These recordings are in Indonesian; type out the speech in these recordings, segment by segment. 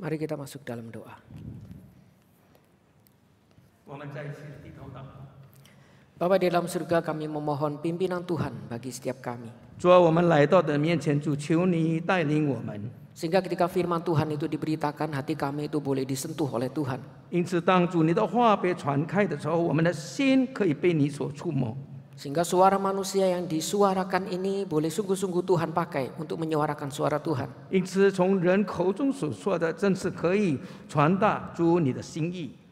Mari kita masuk dalam doa. Bapa di dalam surga, kami memohon pimpinan Tuhan bagi setiap kami. Sehingga ketika firman Tuhan itu diberitakan, hati kami itu boleh disentuh oleh Tuhan. Sehingga suara manusia yang disuarakan ini boleh sungguh-sungguh Tuhan pakai untuk menyuarakan suara Tuhan.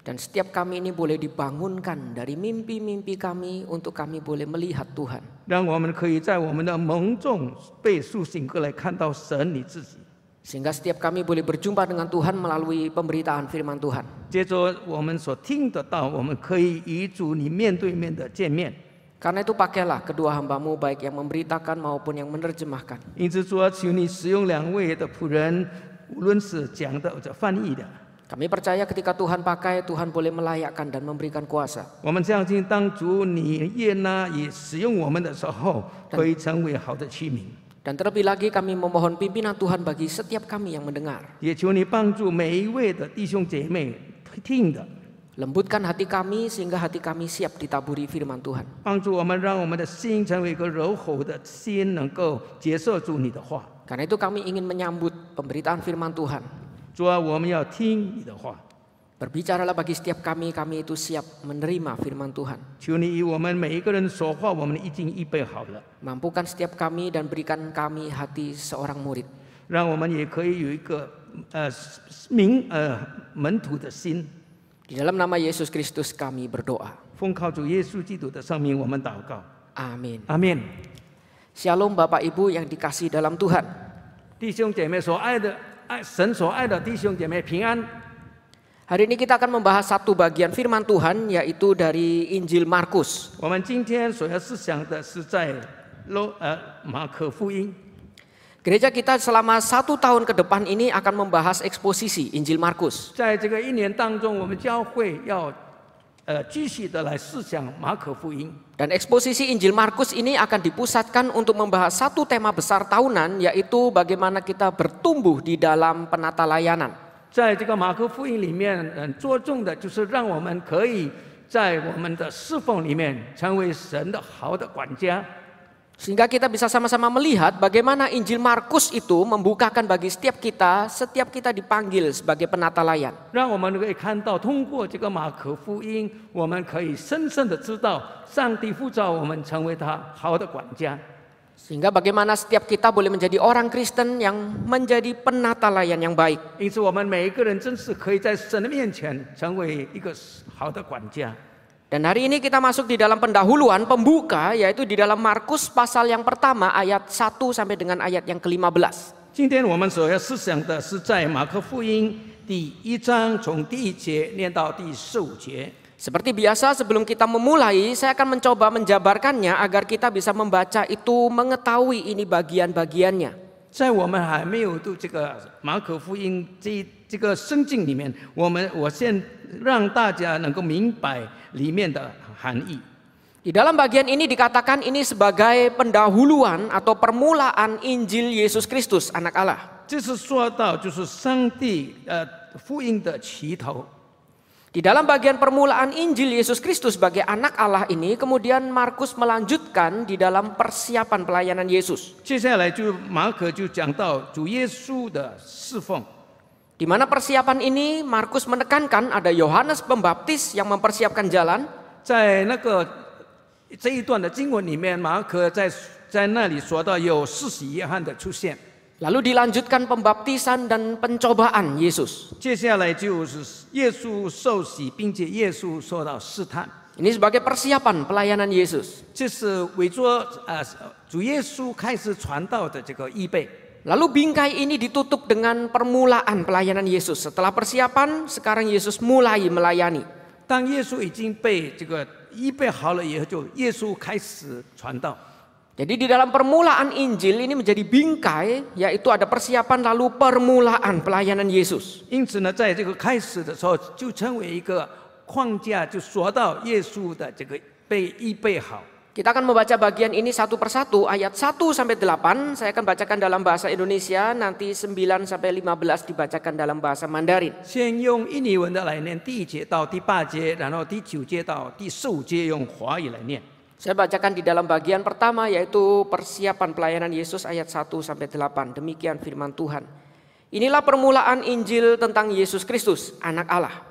Dan setiap kami ini boleh dibangunkan dari mimpi-mimpi kami untuk kami boleh melihat Tuhan. Sehingga setiap kami boleh berjumpa dengan Tuhan melalui pemberitaan firman Tuhan. Karena itu pakailah kedua hambamu, baik yang memberitakan maupun yang menerjemahkan. Kami percaya ketika Tuhan pakai, Tuhan boleh melayakkan dan memberikan kuasa. Dan terlebih lagi kami memohon pimpinan Tuhan bagi setiap kami yang mendengar. Lembutkan hati kami sehingga hati kami siap ditaburi firman Tuhan. Karena itu kami ingin menyambut pemberitaan firman Tuhan. Berbicaralah bagi setiap kami itu siap menerima firman Tuhan. Mampukan setiap kami dan berikan kami hati seorang murid. Di dalam nama Yesus Kristus kami berdoa. Amin. Amin. Shalom Bapak Ibu yang dikasihi dalam Tuhan. Hari ini kita akan membahas satu bagian firman Tuhan, yaitu dari Injil Markus. Gereja kita selama 1 tahun ke depan ini akan membahas eksposisi Injil Markus. Dan eksposisi Injil Markus ini akan dipusatkan untuk membahas satu tema besar tahunan, yaitu bagaimana kita bertumbuh di dalam penata layanan. Sehingga kita bisa sama-sama melihat bagaimana Injil Markus itu membukakan bagi setiap kita dipanggil sebagai penata layan. Sehingga bagaimana setiap kita boleh menjadi orang Kristen yang menjadi penata layan yang baik. Dan hari ini kita masuk di dalam pendahuluan pembuka, yaitu di dalam Markus pasal yang pertama ayat 1 sampai dengan ayat yang ke-15. Seperti biasa sebelum kita memulai, saya akan mencoba menjabarkannya agar kita bisa membaca itu mengetahui ini bagian-bagiannya. 在我们还没有读这个马可福音这个圣经里面，我先让大家能够明白里面的含义。 Di dalam bagian ini dikatakan ini sebagai pendahuluan atau permulaan Injil Yesus Kristus, Anak Allah. 这是说到就是上帝福音的起头。 Di dalam bagian permulaan Injil Yesus Kristus sebagai Anak Allah ini, kemudian Markus melanjutkan di dalam persiapan pelayanan Yesus. 接下来就马可就讲到主耶稣的侍奉。 Di mana persiapan ini Markus menekankan ada Yohanes Pembaptis yang mempersiapkan jalan. 在那个这一段的经文里面，马可在那里说到有施洗约翰的出现。 Lalu dilanjutkan pembaptisan dan pencobaan Yesus. 接下来就是耶稣受洗，并且耶稣受到试探。 Ini sebagai persiapan pelayanan Yesus. 这是为着主耶稣开始传道的这个预备。 Lalu bingkai ini ditutup dengan permulaan pelayanan Yesus. Setelah persiapan, sekarang Yesus mulai melayani. 当耶稣已经被这个预备好了以后，就耶稣开始传道。 Jadi di dalam permulaan Injil ini menjadi bingkai, yaitu ada persiapan lalu permulaan pelayanan Yesus. 因此呢，在这个开始的时候，就成为一个框架，就说到耶稣的这个被预备好。Kita akan membaca bagian ini satu persatu, ayat 1 sampai 8. Saya akan bacakan dalam bahasa Indonesia, nanti 9 sampai 15 dibacakan dalam bahasa Mandarin. 先用印尼文的来念第1节到第8节，然后第9节到第15节用华语来念。 Saya bacakan di dalam bagian pertama, yaitu persiapan pelayanan Yesus ayat 1 sampai 8. Demikian firman Tuhan. Inilah permulaan Injil tentang Yesus Kristus, anak Allah.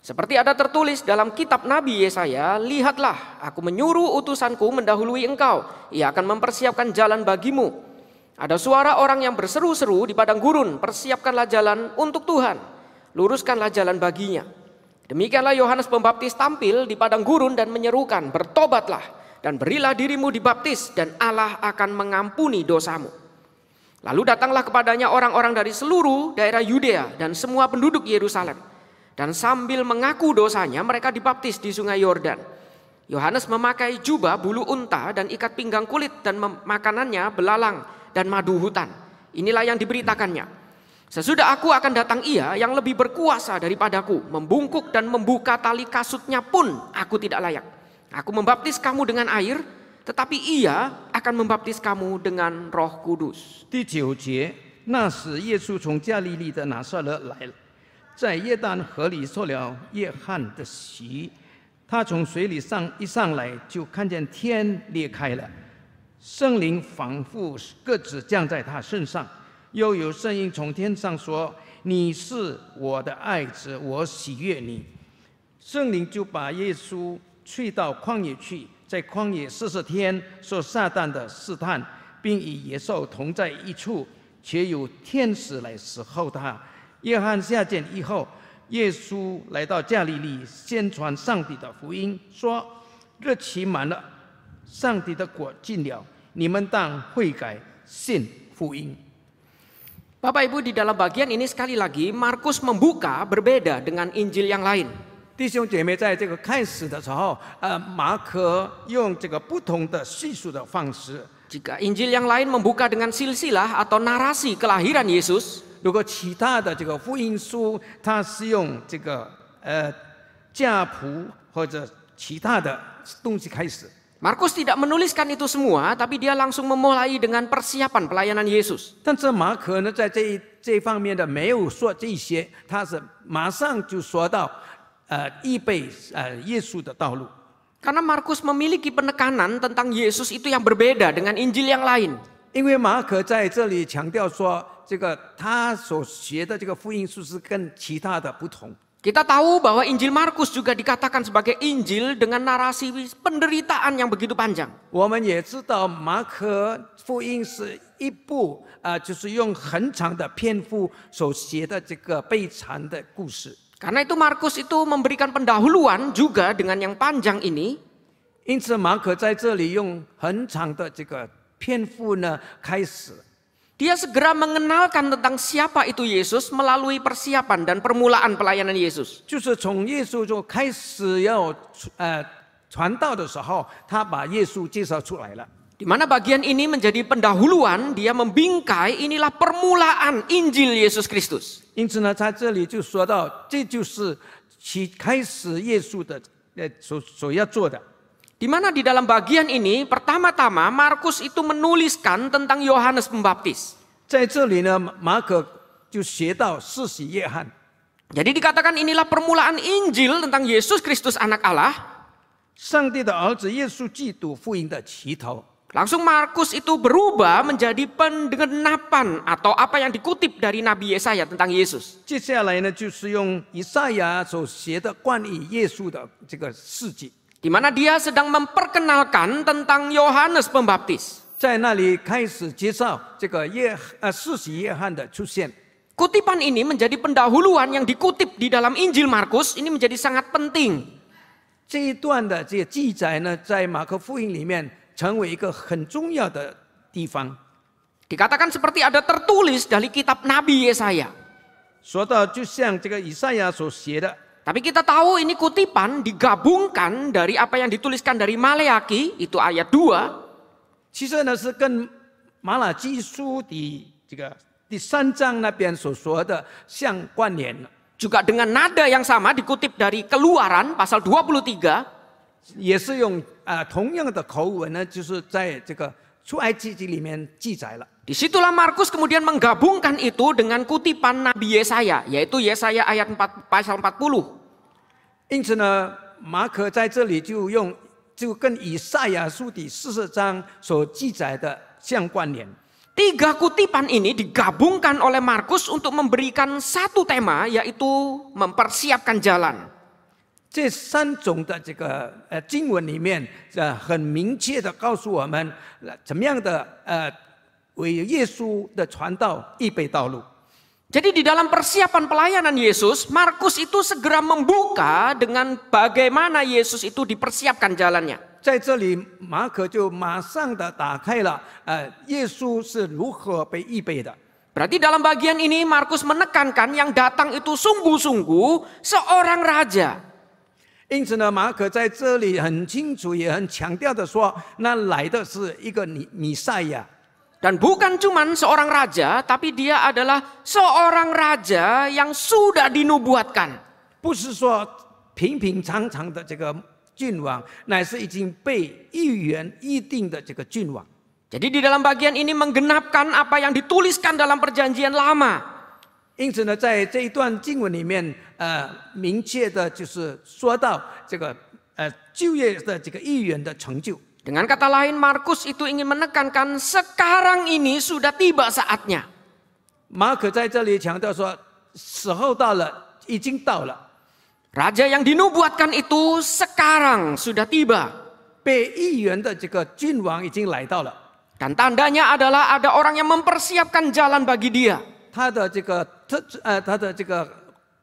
Seperti ada tertulis dalam kitab Nabi Yesaya, lihatlah aku menyuruh utusanku mendahului engkau, ia akan mempersiapkan jalan bagimu. Ada suara orang yang berseru-seru di padang gurun, persiapkanlah jalan untuk Tuhan, luruskanlah jalan baginya. Demikianlah Yohanes Pembaptis tampil di padang gurun dan menyerukan, bertobatlah dan berilah dirimu dibaptis dan Allah akan mengampuni dosamu. Lalu datanglah kepadanya orang-orang dari seluruh daerah Yudea dan semua penduduk Yerusalem. Dan sambil mengaku dosanya mereka dibaptis di sungai Yordan. Yohanes memakai jubah bulu unta dan ikat pinggang kulit dan makanannya belalang dan madu hutan. Inilah yang diberitakannya. Sesudah aku akan datang ia yang lebih berkuasa daripadaku. Membungkuk dan membuka tali kasutnya pun aku tidak layak. Aku membaptis kamu dengan air, tetapi ia akan membaptis kamu dengan Roh Kudus. 第9节，那时耶稣从加利利的拿撒勒来了。 在约旦河里受了约翰的洗，他从水里上来，就看见天裂开了，圣灵仿佛鸽子降在他身上，又有声音从天上说：“你是我的爱子，我喜悦你。”圣灵就把耶稣吹到旷野去，在旷野40天受撒旦的试探，并与野兽同在一处，且有天使来侍候他。 约翰下监以后，耶稣来到加利利，宣传上帝的福音，说：“日期满了，上帝的国近了，你们当悔改，信福音。” Bapak Ibu, di dalam bagian ini sekali lagi Markus membuka berbeda dengan Injil yang lain. 弟兄姐妹，在这个开始的时候，马可用这个不同的叙述的方式。 Jika Injil yang lain membuka dengan silsilah atau narasi kelahiran Yesus, 如果其他的这个福音书，它是用这个家谱或者其他的东西开始。 Markus tidak menuliskan itu semua, tapi dia langsung memulai dengan persiapan pelayanan Yesus. 但是马可呢，在这方面的没有说这些，他是马上就说到预备耶稣的道路。 Karena Markus memiliki penekanan tentang Yesus itu yang berbeda dengan Injil yang lain. 因为马可在这里强调说，这个他所学的这个福音书是跟其他的不同。 Kita tahu bahwa Injil Markus juga dikatakan sebagai Injil dengan narasi penderitaan yang begitu panjang. 我们也知道马可福音是一部就是用很长的篇幅所写的这个悲惨的故事。 Karena itu Markus itu memberikan pendahuluan juga dengan yang panjang ini. 因此马可在这里用很长的这个篇幅呢开始。 Dia segera mengenalkan tentang siapa itu Yesus melalui persiapan dan permulaan pelayanan Yesus. 就是从耶稣就开始要传道的时候，他把耶稣介绍出来了。 Di mana bagian ini menjadi pendahuluan, dia membingkai inilah permulaan Injil Yesus Kristus. 因此呢，在这里就说到，这就是开始耶稣的所要做的。 Di mana di dalam bagian ini pertama-tama Markus itu menuliskan tentang Yohanes Pembaptis. 在这里呢，马可就写到施洗约翰。 Jadi dikatakan inilah permulaan Injil tentang Yesus Kristus anak Allah. 上帝的儿子耶稣基督福音的起头。 Langsung Markus itu berubah menjadi penggenapan atau apa yang dikutip dari Nabi Yesaya tentang Yesus. 接下来呢，就是用以赛亚所写的关于耶稣的这个事迹。 Di mana dia sedang memperkenalkan tentang Yohanes Pembaptis. 在那里开始介绍这个施洗约翰的出现。 Kutipan ini menjadi pendahuluan yang dikutip di dalam Injil Markus, ini menjadi sangat penting. 这一段的这个记载呢，在马可福音里面成为一个很重要的地方。 Dikatakan seperti ada tertulis dari kitab Nabi Yesaya. 说到就像这个以赛亚所写的。 Tapi kita tahu ini kutipan digabungkan dari apa yang dituliskan dari Maleaki, itu ayat 2. 其实呢是跟马拉基书第3章那边所说的相关联。 Juga dengan nada yang sama dikutip dari Keluaran pasal 23. 也是用同样的口吻呢，就是在这个出埃及记里面记载了。 Disitulah Markus kemudian menggabungkan itu dengan kutipan Nabi Yesaya, yaitu Yesaya ayat 4, pasal 40. 因此呢，马可在这里就跟以赛亚书第40章所记载的相关联。 Tiga kutipan ini digabungkan oleh Markus untuk memberikan satu tema, yaitu mempersiapkan jalan. 这3种的这个经文里面，很明确的告诉我们，怎么样的为耶稣的传道预备道路。 Jadi di dalam persiapan pelayanan Yesus, Markus itu segera membuka dengan bagaimana Yesus itu dipersiapkan jalannya. 在这里，马可就马上的打开了耶稣是如何被预备的。 Berarti dalam bagian ini Markus menekankan yang datang itu sungguh-sungguh seorang raja. 因此呢，马可在这里很清楚也很强调的说，那来的是一个弥赛亚。 Dan bukan cuman seorang raja, tapi dia adalah seorang raja yang sudah dinubuatkan. 不是说平平常常的这个君王，乃是已经被预言预定的这个君王。 Jadi di dalam bagian ini menggenapkan apa yang dituliskan dalam perjanjian lama. 因此呢，在这一段经文里面，明确的就是说到这个旧约的这个预言的成就。 Dengan kata lain, Markus itu ingin menekankan sekarang ini sudah tiba saatnya. 马可在这里强调说，时候到了，已经到了。 Raja yang dinubuatkan itu sekarang sudah tiba. 被预言的这个君王已经来到了。 Dan tandanya adalah ada orang yang mempersiapkan jalan bagi dia. 他的这个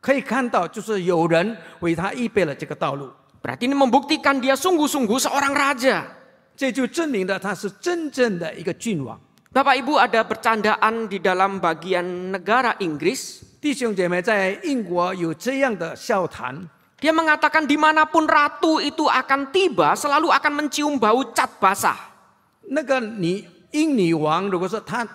可以看到，就是有人为他预备了这个道路。 Berarti ini membuktikan dia sungguh-sungguh seorang raja. 这就证明了他是真正的一个君王。 Bapak Ibu, ada bercandaan di dalam bagian negara Inggris. 弟兄姐妹，在英国有这样的笑谈， Dia mengatakan dimanapun ratu itu akan tiba, selalu akan mencium bau cat basah. 那个英女王，如果说她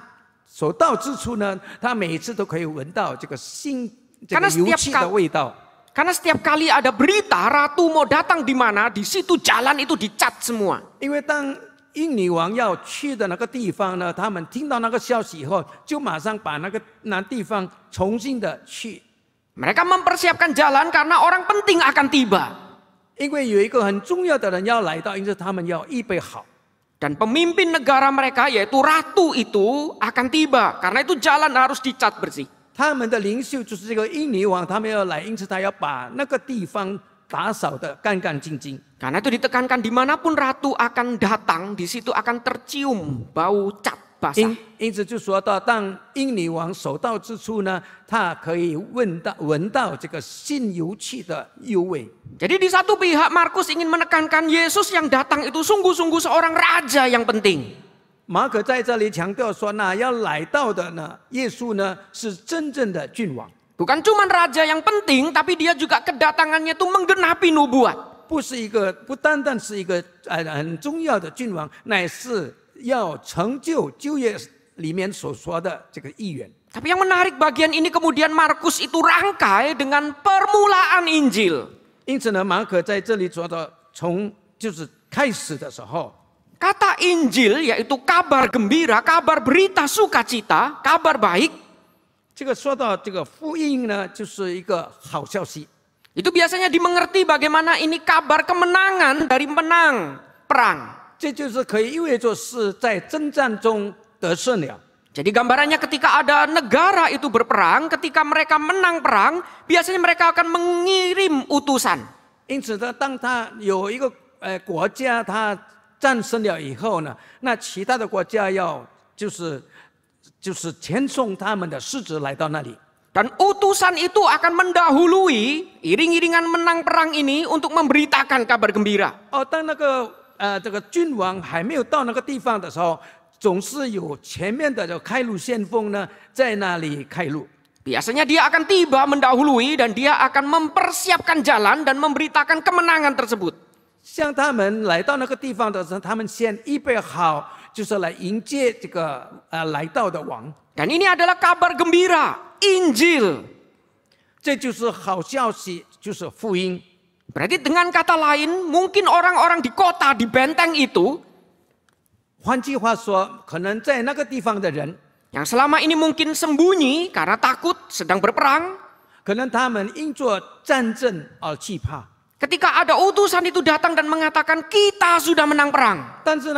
所到之处呢，她每次都可以闻到这个油漆的味道。 Karena setiap kali ada berita ratu mau datang di mana, di situ jalan itu dicat semua. 因为当英女王要去的那个地方呢，他们听到那个消息以后，就马上把那地方重新的去。 Mereka mempersiapkan jalan karena orang penting akan tiba. 因为有一个很重要的人要来到，因此他们要预备好。 Dan pemimpin negara mereka yaitu ratu itu akan tiba. Karena itu jalan harus dicat bersih. 他们的领袖就是这个英女王，他们要来，因此他要把那个地方打扫得干干净净。 Karena itu ditekankan dimanapun ratu akan datang, di situ akan tercium bau cat basah. 因此就说到，当英女王所到之处呢，她可以闻到这个新油漆的幽味。 Jadi di satu pihak Markus ingin menekankan Yesus yang datang itu sungguh-sungguh seorang raja yang penting. 马可在这里强调说，那要来到的呢，耶稣呢是真正的君王， Bukan cuma raja yang penting, tapi dia juga kedatangannya itu menggenapi nubuat. 不单单是一个很重要的君王，乃是要成就旧约里面所说的这个预言。 Tapi yang menarik bagian ini kemudian Markus itu rangkai dengan permulaan Injil. 因此呢，马可在这里说到，就是开始的时候。 Kata Injil yaitu kabar gembira, kabar berita sukacita, kabar baik. 这个说到这个福音呢，就是一个好消息。 Itu biasanya dimengerti bagaimana ini kabar kemenangan dari menang perang. 这就是可以意味着是在征战中得胜了。 Jadi gambarannya ketika ada negara itu berperang, ketika mereka menang perang, biasanya mereka akan mengirim utusan. 因此呢，当他有一个国家他战胜了以后呢，那其他的国家要就是遣送他们的使者来到那里。 Dan utusan itu akan mendahului iring-iringan menang perang ini untuk memberitakan kabar gembira. 当这个君王还没有到那个地方的时候，总是有前面的开路先锋呢，在那里开路。 Biasanya dia akan tiba mendahului dan dia akan mempersiapkan jalan dan memberitakan kemenangan tersebut. 像他们来到那个地方的时候，他们先预备好，就是来迎接这个来到的王。 Dan ini adalah kabar gembira, Injil. 这就是好消息，就是福音。Berarti dengan kata lain, mungkin orang-orang di kota, di benteng itu, 换句话说，可能在那个地方的人， yang selama ini mungkin sembunyi karena takut sedang berperang, 可能他们因着战争而惧怕。 ketika ada utusan itu datang dan mengatakan kita sudah menang perang, 但是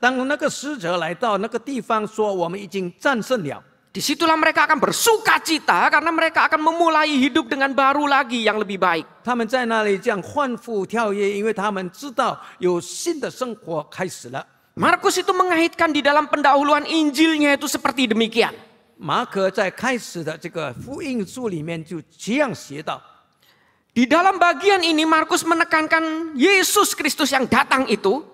当那个使者来到那个地方说我们已经战胜了， disitulah mereka akan bersuka cita karena mereka akan memulai hidup dengan baru lagi yang lebih baik. 他们在那里这样欢呼跳跃，因为他们知道有新的生活开始了。 Markus itu mengaitkan di dalam pendahuluan Injilnya itu seperti demikian. 马可在开始的这个福音书里面就这样写道。 Di dalam bagian ini Markus menekankan Yesus Kristus yang datang itu.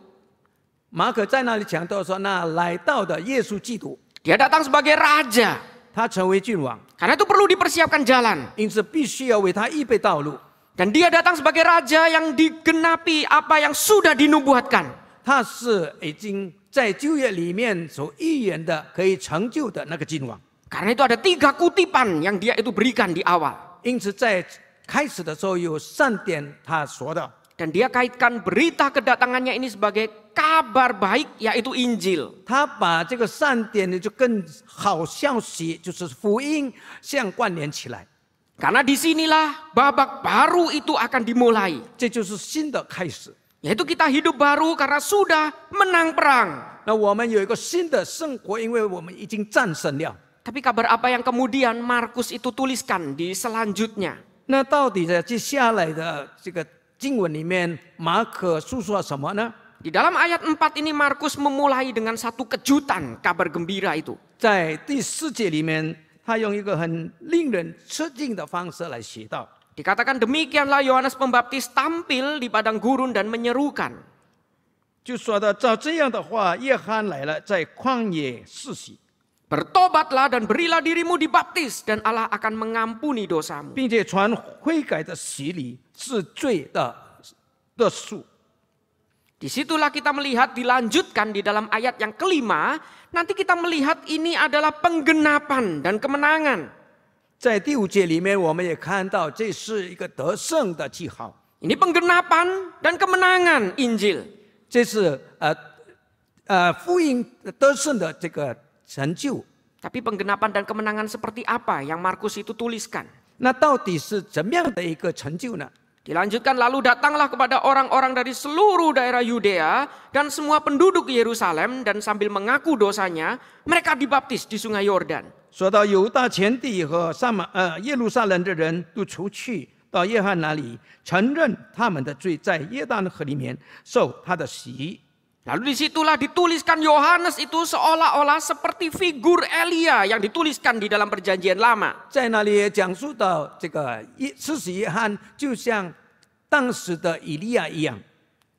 马可在那里讲到说，那来到的耶稣基督， Dia datang sebagai raja. 他成为君王， Karena itu perlu dipersiapkan jalan. 因此必须要为他预备道路。 Dan dia datang sebagai raja yang digenapi apa yang sudah dinubuatkan. 他是已经在旧约里面所预言的可以成就的那个君王。 Karena itu ada 3 kutipan yang dia itu berikan di awal. 因此在开始的时候有3点他说的， Dan dia kaitkan berita kedatangannya ini sebagai kabar baik, yaitu Injil. 他把这个3点呢就跟好消息就是福音相关联起来， Karena disinilah babak baru itu akan dimulai. 这就是新的开始。 Yaitu kita hidup baru karena sudah menang perang. 那我们有一个新的生活，因为我们已经战胜了。 Tapi kabar apa yang kemudian Markus itu tuliskan di selanjutnya? 那到底在接下来的这个经文里面，马可诉说什么呢？ Di dalam ayat 4 ini Markus memulai dengan satu kejutan kabar gembira itu. 在第4节里面，他用一个很令人吃惊的方式来写道。 Dikatakan demikianlah Yohanes Pembaptis tampil di padang gurun dan menyerukan. 就说到照这样的话，约翰来了，在旷野施洗， Bertobatlah dan berilah dirimu dibaptis dan Allah akan mengampuni dosamu. 并且传悔改的洗礼，是罪的赎。 Disitulah kita melihat dilanjutkan di dalam ayat yang kelima. Nanti kita melihat ini adalah penggenapan dan kemenangan. 在第5节里面，我们也看到这是一个得胜的记号， Ini penggenapan dan kemenangan Injil. 这是福音得胜的这个成就。 Tapi penggenapan dan kemenangan seperti apa yang Markus itu tuliskan? 那到底是怎么样的一个成就呢？ Dilanjutkan lalu datanglah kepada orang-orang dari seluruh daerah Yudea dan semua penduduk Yerusalem dan sambil mengaku dosanya mereka dibaptis di sungai Yordan. 说到犹大全地和耶路撒冷的人都出去到约翰那里，承认他们的罪，在约旦河里面受他的洗。 Lalu disitulah dituliskan Yohanes itu seolah-olah seperti figur Elia yang dituliskan di dalam perjanjian lama. 在那里也讲述到这个施洗约翰就像当时的以利亚一样，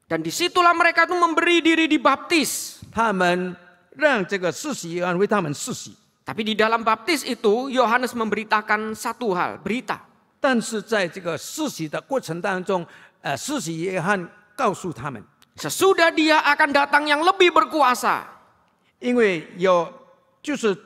Dan disitulah mereka itu memberi diri dibaptis. 他们让这个施洗约翰为他们施洗。 Tapi di dalam baptis itu Yohanes memberitakan satu hal, berita. 但是在这个施洗的过程当中，施洗约翰告诉他们， Sesudah dia akan datang yang lebih berkuasa. 因为就是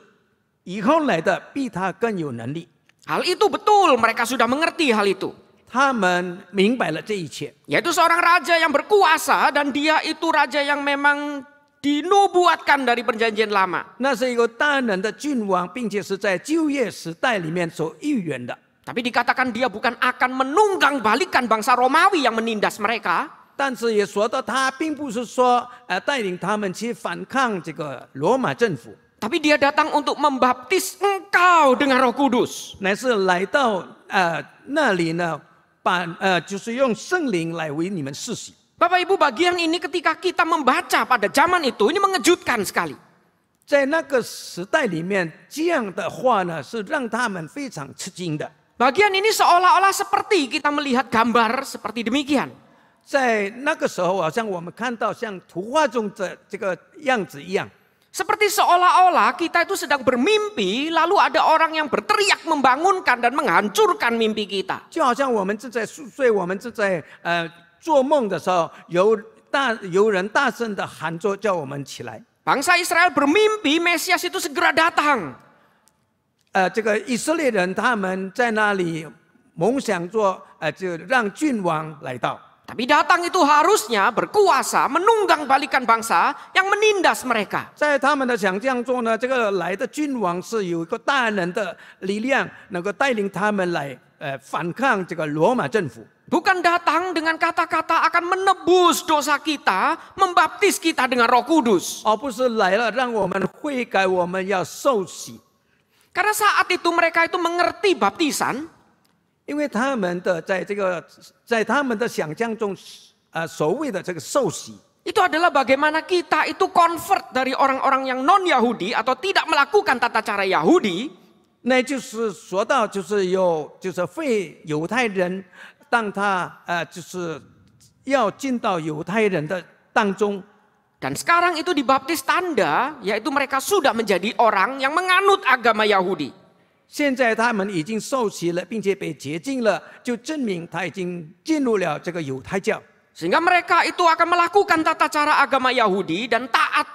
以后来的比他更有能力。 Hal itu betul, mereka sudah mengerti hal itu. 他们明白了这一切， Yaitu seorang raja yang berkuasa dan dia itu raja yang memang dinubuatkan dari perjanjian lama. 那是一个大能的君王，并且是在旧约时代里面所预言的。 Tapi dikatakan dia bukan akan menunggang balikan bangsa Romawi yang menindas mereka. 但是也说到，他并不是说带领他们去反抗这个罗马政府， Tapi dia datang untuk membaptis engkau dengan Roh Kudus. 乃是来到那里呢，就是用圣灵来为你们施洗。 Bapak Ibu, bagian ini ketika kita membaca pada zaman itu ini mengejutkan sekali. 在那个时代里面，这样的话呢，是让他们非常吃惊的。 Bagian ini seolah-olah seperti kita melihat gambar seperti demikian. 在那个时候，好像我们看到像图画中的这个样子一样， Seperti seolah-olah kita itu sedang bermimpi, lalu ada orang yang berteriak membangunkan dan menghancurkan mimpi kita. 就好像我们正在熟睡，我们正在做梦的时候，有人大声的喊着叫我们起来。 Bangsa Israel bermimpi Mesias itu segera datang. 这个以色列人他们在那里梦想做就让君王来到。 Tapi datang itu harusnya berkuasa menunggang balikan bangsa yang menindas mereka. 在他们的想象中呢，这个来的君王是有一个大能的力量，能够带领他们来反抗这个罗马政府。 Bukan datang dengan kata-kata akan menebus dosa kita, membaptis kita dengan Roh Kudus. 而不是来了让我们悔改，我们要受洗。 Karena saat itu mereka itu mengerti baptisan. 因为他们的在他们的想象中，所谓的这个受洗， Itu adalah bagaimana kita itu convert dari orang-orang yang non-Yahudi atau tidak melakukan tata cara Yahudi. 那就是说到就是非犹太人，当他就是要进到犹太人的当中。 Dan sekarang itu dibaptis tanda, yaitu mereka sudah menjadi orang yang menganut agama Yahudi. 现在他们已经受洗了，并且被洁净了，就证明他已经进入了这个犹太教。 Sehingga mereka itu akan melakukan tata cara agama Yahudi dan taat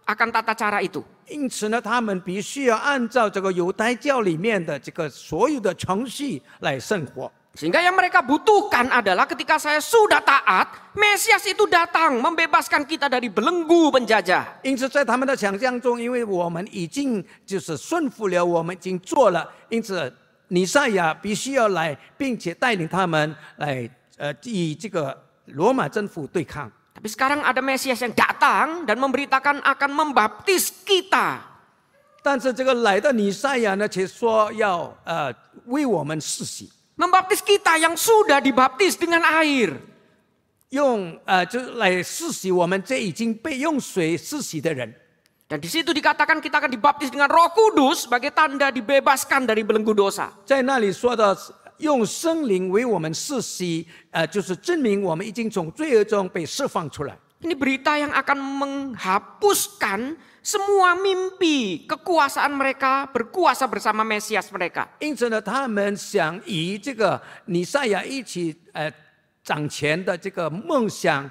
akan tata cara itu. 因此呢，他们必须要按照这个犹太教里面的这个所有的程序来生活。 Sehingga yang mereka butuhkan adalah ketika saya sudah taat, Mesias itu datang membebaskan kita dari belenggu penjajah. 因此，在他们的想象中，因为我们已经就是顺服了，我们已经做了，因此弥赛亚必须要来，并且带领他们来与这个罗马政府对抗。 Tapi sekarang ada Mesias yang datang dan memberitakan akan membaptis kita. 但是这个来的弥赛亚呢，却说要为我们施洗。 Membaptis kita yang sudah dibaptis dengan air. 就来施洗我们这已经被用水施洗的人。 Dan di situ dikatakan kita akan dibaptis dengan Roh Kudus sebagai tanda dibebaskan dari belenggu dosa. 在那里说的用圣灵为我们施洗，就是证明我们已经从罪恶中被释放出来。 Ini berita yang akan menghapuskan semua mimpi kekuasaan mereka berkuasa bersama Mesias mereka. 因此呢，他们想与这个弥赛亚一起掌权的这个梦想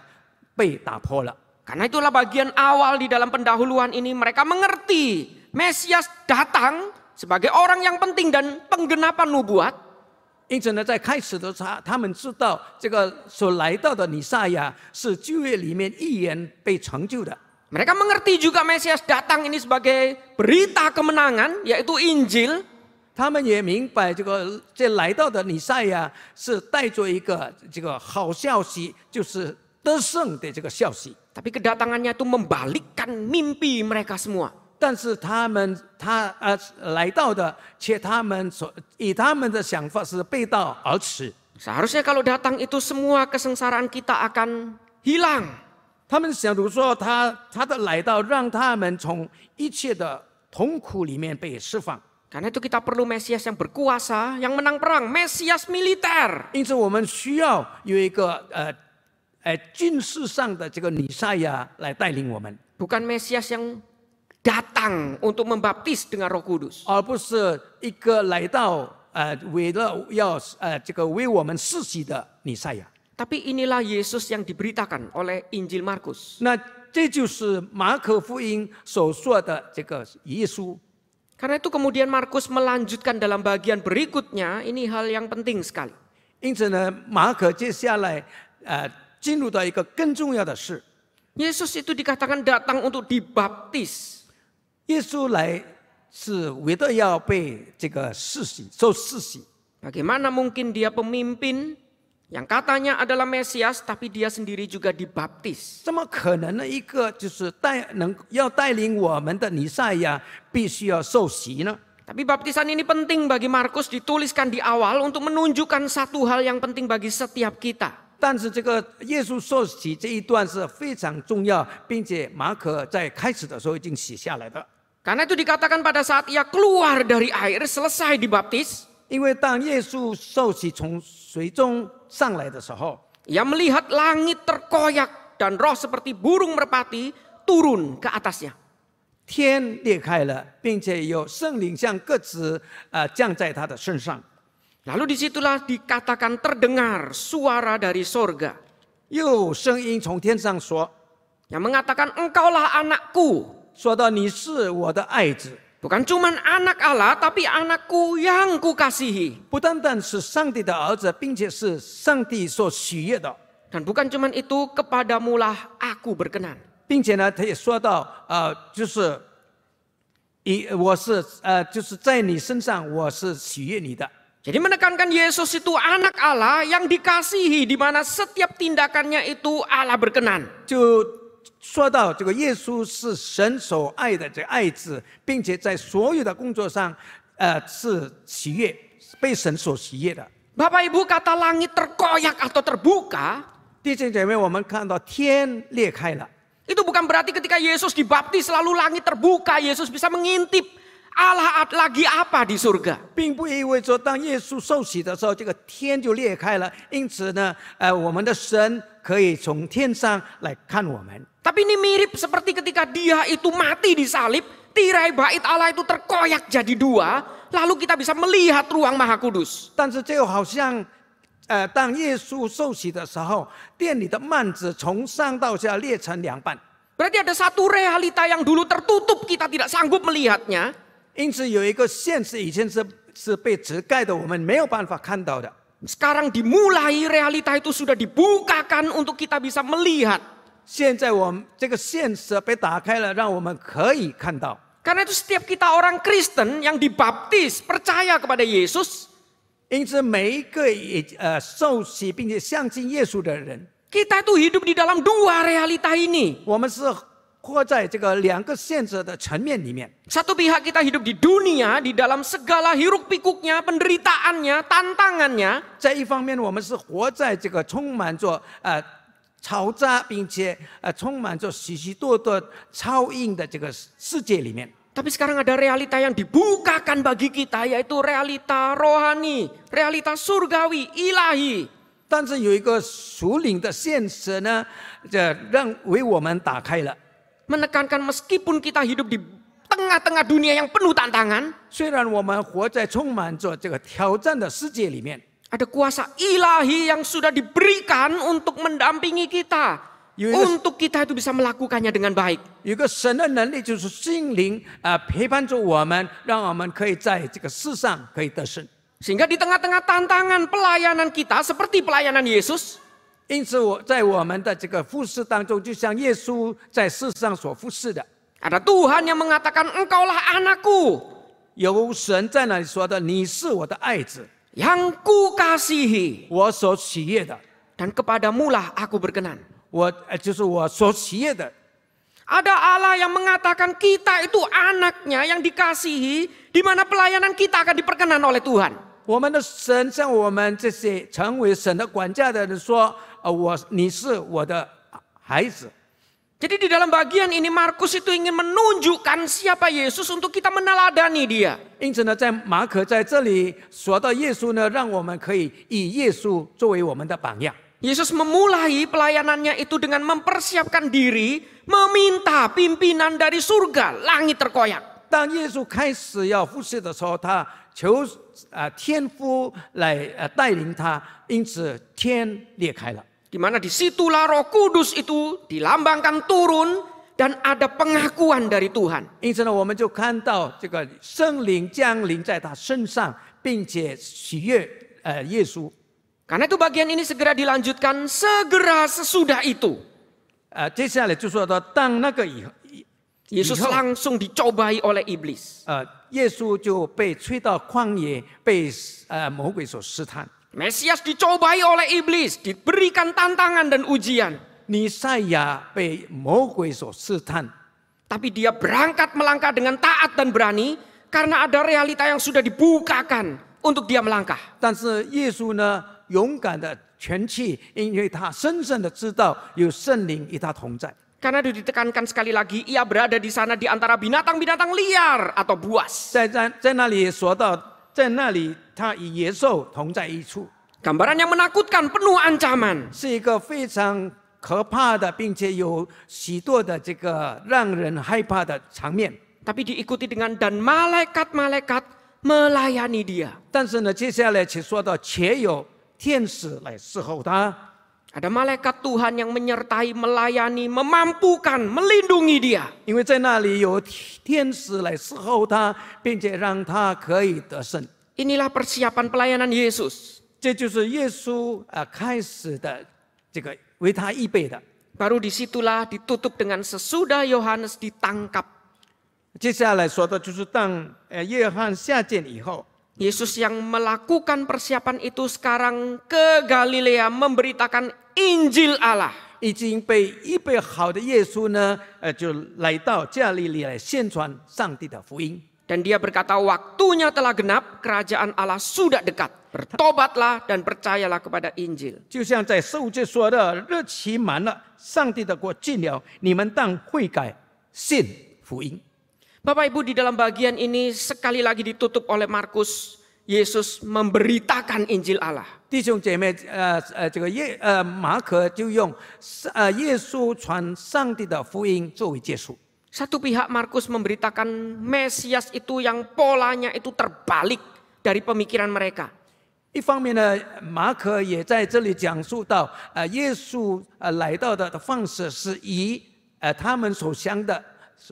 被打破了。 Karena itulah bagian awal di dalam pendahuluan ini mereka mengerti Mesias datang sebagai orang yang penting dan penggenapan nubuat. 因此呢，在开始的时候，他们知道这个所来到的弥赛亚是旧约里面预言被成就的。 Mereka mengerti juga Mesias datang ini sebagai berita kemenangan, yaitu Injil. 他们也明白这来到的弥赛亚是带着一个这个好消息，就是得胜的这个消息。 Tapi kedatangannya itu membalikkan mimpi mereka semua. 但是他来到的，却以他们的想法是背道而驰。 Seharusnya kalau datang itu semua kesengsaraan kita akan hilang. 他们想如说他的来到，让他们从一切的痛苦里面被释放。 Karena itu kita perlu Mesias yang berkuasa, yang menang perang, Mesias militer. 因此，我们需要有一个军事上的这个弥赛亚来带领我们， Bukan Mesias yang datang untuk membaptis dengan Roh Kudus. 而不是一个来到为了要这个为我们施洗的弥赛亚。 Tapi inilah Yesus yang diberitakan oleh Injil Markus. 那这就是马可福音所说的这个耶稣。 Karena itu kemudian Markus melanjutkan dalam bagian berikutnya, ini hal yang penting sekali. 因此呢，马可接下来进入到一个更重要的事。 Yesus itu dikatakan datang untuk dibaptis. 耶稣来是为了要被这个施洗，受施洗。 Bagaimana mungkin dia pemimpin yang katanya adalah Mesias, tapi dia sendiri juga dibaptis? 怎么可能呢？一个就是要带领我们的弥赛亚，必须要受洗呢？ Tapi baptisan ini penting bagi Markus, dituliskan di awal untuk menunjukkan satu hal yang penting bagi setiap kita. 但是这个耶稣受洗这一段是非常重要，并且马可在开始的时候已经写下来的。 Karena itu dikatakan pada saat ia keluar dari air, selesai dibaptis, 因为当耶稣受洗从水中上来的时候， ia melihat langit terkoyak dan roh seperti burung merpati turun ke atasnya. 天裂开了，并且有圣灵像鸽子降在他的身上。 Lalu disitulah dikatakan terdengar suara dari sorga 又声音从天上说 yang mengatakan engkaulah anakku, 说到你是我的爱子， Bukan cuman anak Allah, tapi anakku yang kukasihi. 不单单是上帝的儿子，并且是上帝所喜悦的， Dan bukan cuman itu, kepadamulah aku berkenan. 并且呢，他也说到，就是就是在你身上我是喜悦你的。 Jadi menekankan Yesus itu anak Allah yang dikasihi, di mana setiap tindakannya itu Allah berkenan. 就说到这个耶稣是神所爱的这个爱子，并且在所有的工作上，是喜悦，被神所喜悦的。 Bapak Ibu, kata langit terkoyak atau terbuka, 弟兄姐妹，我们看到天裂开了， itu bukan berarti ketika Yesus dibaptis lalu langit terbuka, Yesus bisa mengintip Allah lagi apa di surga. 并不意味着当耶稣受洗的时候，这个天就裂开了。因此呢，我们的神可以从天上来看我们。 Tapi ini mirip seperti ketika dia itu mati di salib, tirai bait Allah itu terkoyak jadi dua, lalu kita bisa melihat ruang Maha Kudus. 但是这个好像，当耶稣受洗的时候，殿里的幔子从上到下裂成两半。 Berarti ada satu realita yang dulu tertutup, kita tidak sanggup melihatnya. 因此有一个现实，以前是被遮盖的，我们没有办法看到的。 Sekarang dimulai realita itu sudah dibukakan untuk kita bisa melihat. 现在我们这个现实被打开了，让我们可以看到。 Karena itu setiap kita orang Kristen yang dibaptis, percaya kepada Yesus, 因此每一个受洗并且相信耶稣的人， kita itu hidup di dalam dua realita ini. 我们是活在这个两个现实的层面里面。 Satu pihak kita hidup di dunia, di dalam segala hiruk pikuknya, penderitaannya, tantangannya. 在一方面，我们是活在这个充满着嘈杂，并且充满着许许多多超应的这个世界里面。 Tapi sekarang ada realita yang dibukakan bagi kita, yaitu realita rohani, realita surgawi, ilahi. 但是有一个属灵的现实呢，为我们打开了。 Menekankan meskipun kita hidup di tengah-tengah dunia yang penuh tantangan, 虽然我们活在充满着这个挑战的世界里面， ada kuasa ilahi yang sudah diberikan untuk mendampingi kita, untuk kita itu bisa melakukannya dengan baik. 有一个神的能力，就是心灵陪伴着我们，让我们可以在这个世上可以得胜。 Sehingga di tengah-tengah tantangan pelayanan kita seperti pelayanan Yesus, 因此在我们的这个服事当中，就像耶稣在世上所服侍的， ada Tuhan yang mengatakan engkaulah anakku, 有神在那里说的：“你是我的爱子， yang kukasihi, 我所喜悦的， dan kepadamulah aku berkenan. 就是我所喜悦的。” Ada Allah yang mengatakan kita itu anaknya yang dikasihi, di mana pelayanan kita akan diperkenan oleh Tuhan. 我们的神向我们这些成为神的管家的人说：“你是我的孩子。” Jadi di dalam bagian ini Markus itu ingin menunjukkan siapa Yesus untuk kita meneladani dia. 因此呢，在马可在这里说到耶稣呢，让我们可以以耶稣作为我们的榜样。 Yesus memulai pelayanannya itu dengan mempersiapkan diri, meminta pimpinan dari surga, langit terkoyak. 当耶稣开始要服侍的时候，他求天父来带领他，因此天裂开了。 Di mana disitulah Roh Kudus itu dilambangkan turun dan ada pengakuan dari Tuhan. 因此呢，我们就看到这个圣灵降临在他身上，并且喜悦耶稣。 Karena itu bagian ini segera dilanjutkan segera sesudah itu. 接下来就说到当那个以后， Yesus langsung dicobai oleh iblis. 耶稣就被吹到旷野，被魔鬼所试探。 Mesias dicobai oleh iblis, diberikan tantangan dan ujian. 弥赛亚被魔鬼所试探， Tapi dia berangkat melangkah dengan taat dan berani karena ada realita yang sudah dibukakan untuk dia melangkah. 但是耶稣呢，勇敢的全气，因为他深深的知道有圣灵与他同在。 Karena ditekankan sekali lagi, ia berada di sana di antara binatang-binatang liar atau buas. 在那里也说到，在那里他与野兽同在一处， Gambaran yang menakutkan, penuh ancaman. 是一个非常可怕的，并且有许多的这个让人害怕的场面。 Tapi diikuti dengan dan malaikat-malaikat melayani dia. 但是呢，接下来却说到，且有天使来侍候他。Ada malaikat Tuhan yang menyertai, melayani, memampukan, melindungi dia. 因为在那里有天使来侍候他，并且让他可以得胜。 Inilah persiapan pelayanan Yesus. 这就是耶稣开始的这个为他预备的。 Baru disitulah ditutup dengan sesudah Yohanes ditangkap. 接下来说的就是当约翰下监以后， Yesus yang melakukan persiapan itu sekarang ke Galilea memberitakan Injil Allah. 已经被预备好的耶稣呢，就来到加利利来宣传上帝的福音。 Dan dia berkata, waktunya telah genap, kerajaan Allah sudah dekat. Bertobatlah dan percayalah kepada Injil. 就像在十五节说的，日期满了，上帝的国近了，你们当悔改，信福音。 Bapak Ibu, di dalam bagian ini sekali lagi ditutup oleh Markus, Yesus memberitakan Injil Allah. 弟兄姐妹，这个马可就用耶稣传上帝的福音作为结束。 Satu pihak Markus memberitakan Mesias itu yang polanya itu terbalik dari pemikiran mereka. 一方面呢，马可也在这里讲述到，耶稣来到的方式是与他们所想的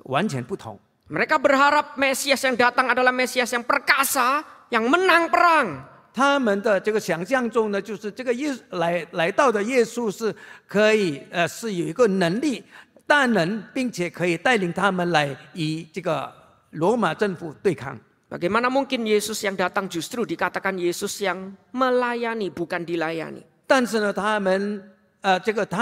完全不同。 Mereka berharap Mesias yang datang adalah Mesias yang perkasa, yang menang perang. 他们的这个想象中呢，就是这个来到的耶稣是可以是有一个能力大能，并且可以带领他们来与这个罗马政府对抗。 Bagaimana mungkin Yesus yang datang justru dikatakan Yesus yang melayani bukan dilayani. 但是呢，他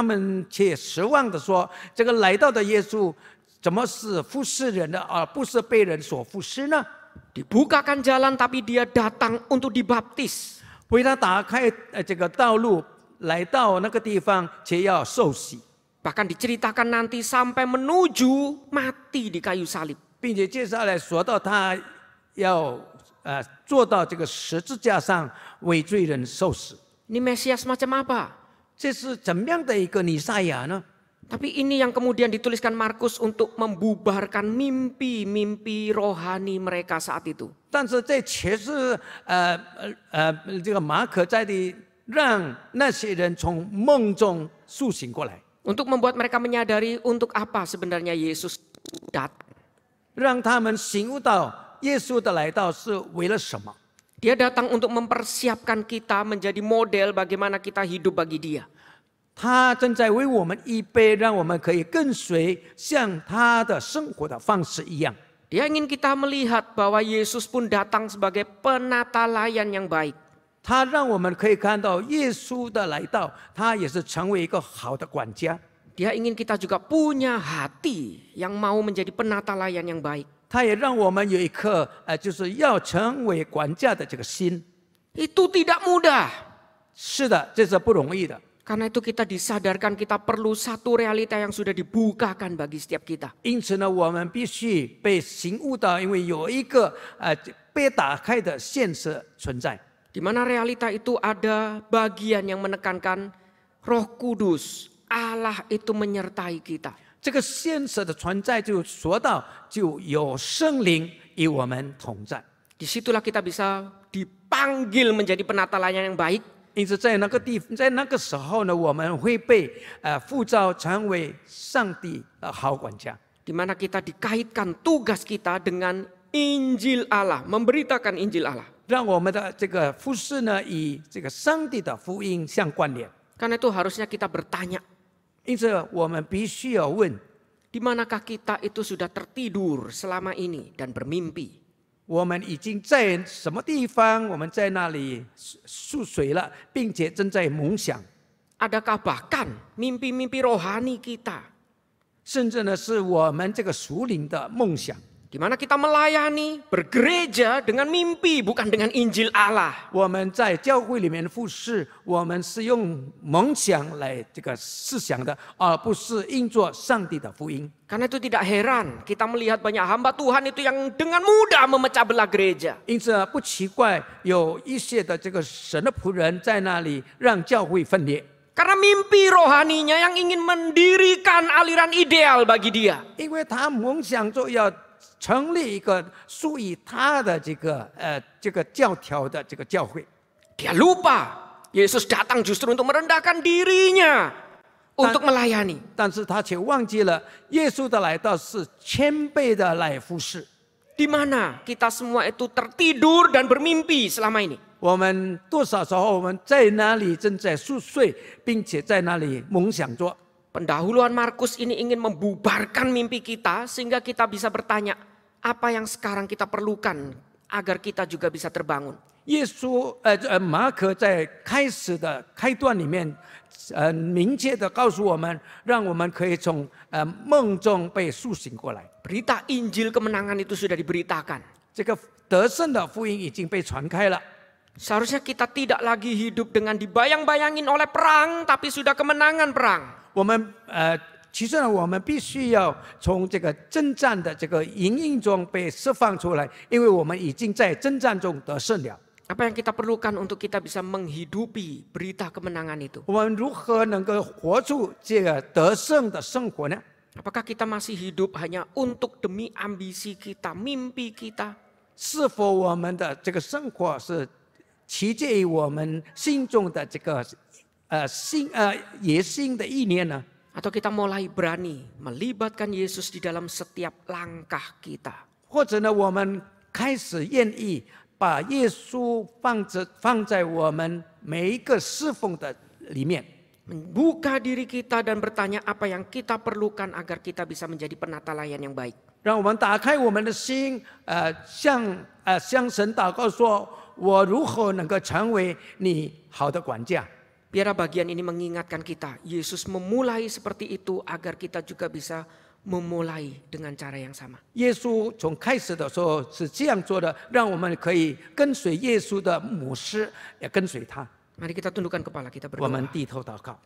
们却失望的说，这个来到的耶稣怎么是服侍人的，而不是被人所服侍呢？ Dibukakan jalan tapi dia datang untuk dibaptis. 为他打开这个道路，来到那个地方，且要受洗， Bahkan diceritakan nanti sampai menuju mati di kayu salib. 并且接下来说到他要坐到这个十字架上为罪人受死。 Ini Mesias macam apa? 这是怎么样的一个弥赛亚呢？ Tapi ini yang kemudian dituliskan Markus untuk membubarkan mimpi-mimpi rohani mereka saat itu. 但是这却是这个马可在的让那些人从梦中苏醒过来， Untuk membuat mereka menyadari untuk apa sebenarnya Yesus datang. 让他们醒悟到耶稣的来到是为了什么。 Dia datang untuk mempersiapkan kita menjadi model bagaimana kita hidup bagi Dia. 他正在为我们预备，让我们可以跟随像他的生活的方式一样。 Dia ingin kita melihat bahwa Yesus pun datang sebagai penata layan yang baik. 他让我们可以看到耶稣的来到，他也是成为一个好的管家。 Dia ingin kita juga punya hati yang mau menjadi penata layan yang baik. 他也让我们有一颗就是要成为管家的这个心。 Itu tidak mudah. 是的，这是不容易的。 Karena itu kita disadarkan kita perlu satu realita yang sudah dibukakan bagi setiap kita. 因此呢，我们必须被醒悟到，因为有一个被打开的现实存在。 Di mana realita itu ada bagian yang menekankan Roh Kudus, Allah itu menyertai kita. 这个现实的存在就说到，就有圣灵与我们同在。 Disitulah kita bisa dipanggil menjadi penata layan yang baik. 因此，在那个时候呢，我们会被呼召成为上帝的好管家。 Di mana kita dikaitkan tugas kita dengan Injil Allah, memberitakan Injil Allah. 让我们的这个服事呢，与这个上帝的福音相关联。 Karena itu harusnya kita bertanya, 因此，我们必须要问： di manakah kita itu sudah tertidur selama ini dan bermimpi? 我们已经在什么地方？我们在那里宿睡了，并且正在梦想。 Adakah bahkan mimpi-mimpi rohani kita? 甚至呢，是我们这个属灵的梦想。 Di mana kita melayani, bergereja dengan mimpi, bukan dengan Injil Allah. 我们在教会里面服事，我们是用梦想来这个思想的，而不是应作上帝的福音。 Karena itu tidak heran kita melihat banyak hamba Tuhan itu yang dengan mudah memecah belah gereja. 因此不奇怪，有一些的这个神的仆人在那里让教会分裂。 Karena mimpi rohaninya yang ingin mendirikan aliran ideal bagi dia. 因为他梦想着要成立一个属于他的这个教条的这个教会。 Dia lupa Yesus datang justru untuk merendahkan dirinya untuk melayani. 但是他却忘记了，耶稣的来到是谦卑的来服侍。 Di mana kita semua itu tertidur dan bermimpi selama ini? 我们多少时候我们在哪里正在熟睡，并且在那里梦想着？ Pendahuluan Markus ini ingin membubarkan mimpi kita sehingga kita bisa bertanya, apa yang sekarang kita perlukan agar kita juga bisa terbangun. 耶稣马可在开始的开端里面，明确的告诉我们，让我们可以从梦中被苏醒过来。 Berita Injil kemenangan itu sudah diberitakan. 这个得胜的福音已经被传开了。 Seharusnya kita tidak lagi hidup dengan dibayang-bayangin oleh perang, tapi sudah kemenangan perang. 我们其实呢，我们必须要从这个征战的这个营运中被释放出来，因为我们已经在征战中得胜了。 Apa yang kita perlukan untuk kita bisa menghidupi berita kemenangan itu? 我们如何能够活出这个得胜的生活呢？ Apakah kita masih hidup hanya untuk demi ambisi kita, mimpi kita? 是否我们的这个生活是取决于我们心中的这个野心的意念呢？ Atau kita mulai berani melibatkan Yesus di dalam setiap langkah kita? 或者呢，我们开始愿意把耶稣放在我们每一个侍奉的里面， Membuka diri kita dan bertanya apa yang kita perlukan agar kita bisa menjadi penata layan yang baik. 让我们打开我们的心，向神祷告说：我如何能够成为你好的管家？ Biarlah bagian ini mengingatkan kita, Yesus memulai seperti itu agar kita juga bisa memulai dengan cara yang sama. 耶稣从开始的时候是这样做的，让我们可以跟随耶稣的模式，也跟随他。 Mari kita tundukkan kepala kita 我们 berdoa. 低头祷告。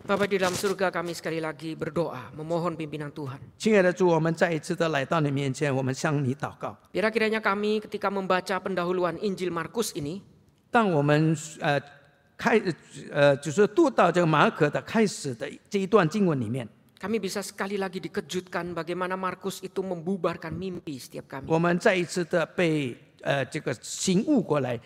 Bapa di dalam surga, kami sekali lagi berdoa memohon pimpinan Tuhan. 亲爱的主，我们再一次的来到你面前，我们向你祷告。 Biarlah kiranya kami ketika membaca pendahuluan Injil Markus ini, 当我们就是读到这个马可的开始的这一段经文里面， kami bisa sekali lagi dikejutkan bagaimana Markus itu membubarkan mimpi setiap kami. 我们再一次的被这个醒悟过来，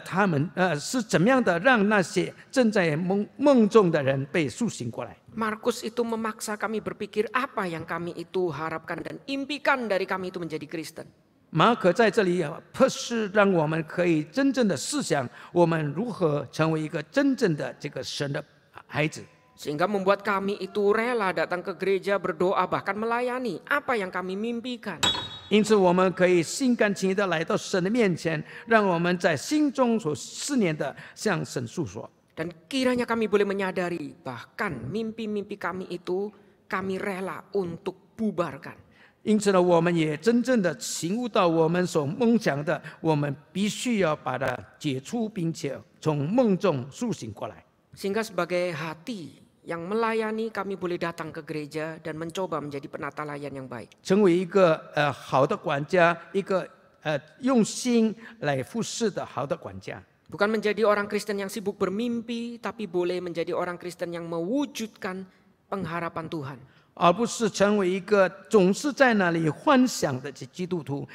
他们是怎么样的让那些正在梦中的人被苏醒过来。 Markus itu memaksa kami berpikir apa yang kami itu harapkan dan impikan dari kami itu menjadi Kristen. 马可在这里迫使让我们可以真正的思想，我们如何成为一个真正的这个神的孩子。 Sehingga membuat kami itu rela datang ke gereja, berdoa, bahkan melayani apa yang kami mimpikan. 因此，我们可以心甘情愿的来到神的面前，让我们在心中所思念的向神诉说。 Dan kiranya kami boleh menyadari bahkan mimpi-mimpi kami itu kami rela untuk bubarkan. 因此呢，我们也真正的醒悟到我们所梦想的，我们必须要把它解除，并且从梦中苏醒过来。 Sehingga sebagai hati yang melayani, kami boleh datang ke gereja dan mencoba menjadi penata layan yang baik. 成为一个好的管家，一个用心来服侍的好的管家。 Bukan menjadi orang Kristen yang sibuk bermimpi, tapi boleh menjadi orang Kristen yang mewujudkan pengharapan Tuhan. 而不是成为一个总是在那里幻想的基督徒，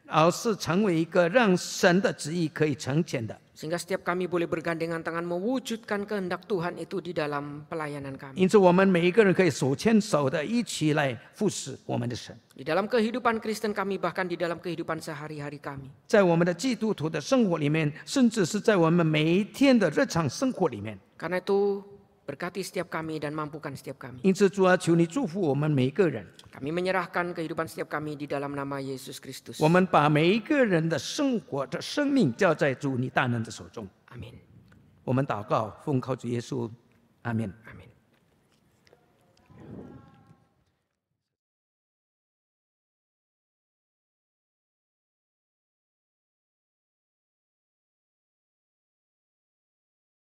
而是成为一个让神的旨意可以成全的。 Sehingga setiap kami boleh bergandengan tangan mewujudkan kehendak Tuhan itu di dalam pelayanan kami. 因此，我们每一个人可以手牵手的一起来服侍我们的神。 Di dalam kehidupan Kristen kami, bahkan di dalam kehidupan sehari-hari kami. 在我们的基督徒的生活里面，甚至是在我们每一天的日常生活里面。 Karena itu berkati setiap kami dan mampukan setiap kami. 因此，主啊，求你祝福我们每一个人。 Kami menyerahkan kehidupan setiap kami di dalam nama Yesus Kristus. 我们把每一个人的生活的生命交在主你大能的手中。 Amin. 我们祷告，奉靠主耶稣，阿门。 Amin.